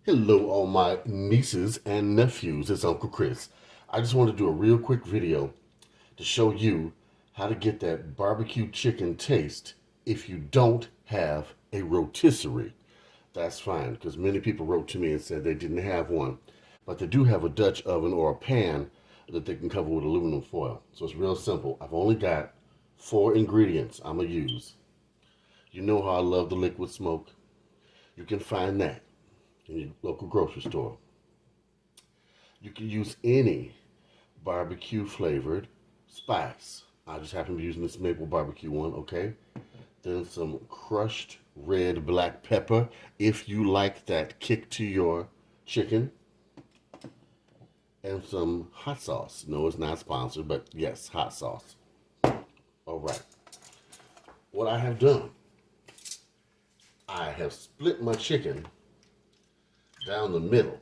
Hello, all my nieces and nephews. It's Uncle Chris. I just want to do a real quick video to show you how to get that barbecue chicken taste if you don't have a rotisserie. That's fine, because many people wrote to me and said they didn't have one, but they do have a Dutch oven or a pan that they can cover with aluminum foil. So it's real simple. I've only got 4 ingredients I'm going to use. You know how I love the liquid smoke. You can find that in your local grocery store. You can use any barbecue flavored spice. I just happen to be using this maple barbecue one, okay? Then some crushed red black pepper if you like that kick to your chicken. And some hot sauce. No, it's not sponsored, but yes, hot sauce. All right. What I have done, I have split my chicken down the middle,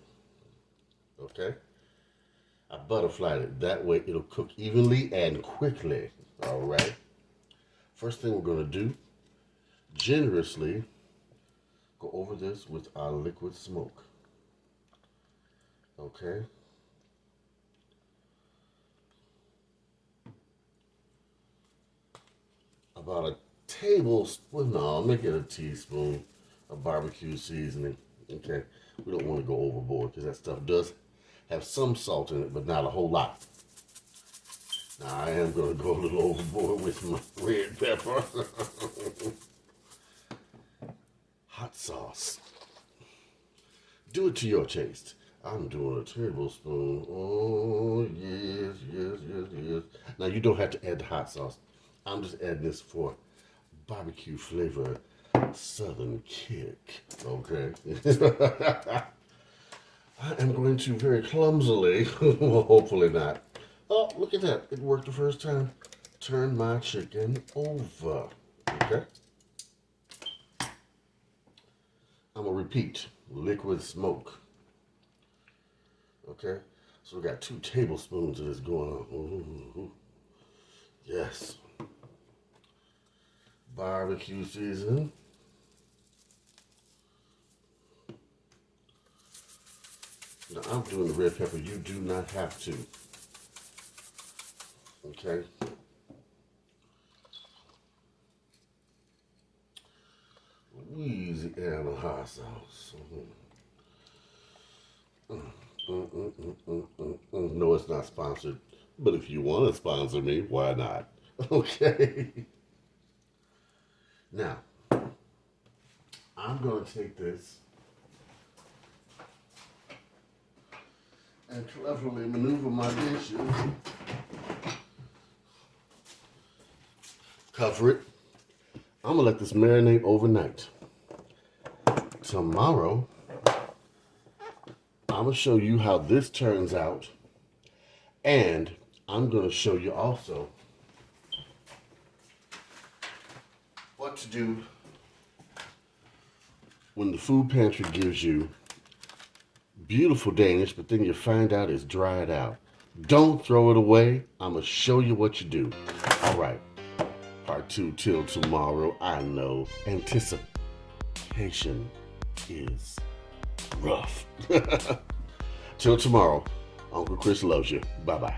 okay? I butterflied it. That way it'll cook evenly and quickly, all right? First thing we're gonna do, generously go over this with our liquid smoke, okay? About a tablespoon, no, make it a teaspoon of barbecue seasoning, okay? We don't want to go overboard because that stuff does have some salt in it, but not a whole lot. Now, I am going to go a little overboard with my red pepper. Hot sauce. Do it to your taste. I'm doing a tablespoon. Oh, yes, yes, yes, yes. Now, you don't have to add the hot sauce. I'm just adding this for barbecue flavor, southern kick, okay? I am going to very clumsily, well, hopefully not. Oh, look at that. It worked the first time. Turn my chicken over, okay? I'm going to repeat, liquid smoke, okay? So we got 2 tablespoons of this going on. Ooh, yes. Barbecue seasoning. Now, I'm doing the red pepper. You do not have to. Okay? Louisiana hot sauce. No, it's not sponsored. But if you want to sponsor me, why not? Okay? Now, I'm going to take this and cleverly maneuver my dishes. Cover it. I'm going to let this marinate overnight. Tomorrow, I'm going to show you how this turns out. And I'm going to show you also what to do when the food pantry gives you beautiful Danish, but then you find out it's dried out. Don't throw it away. I'm going to show you what you do. All right. Part 2 till tomorrow. I know anticipation is rough. Till tomorrow. Uncle Chris loves you. Bye-bye.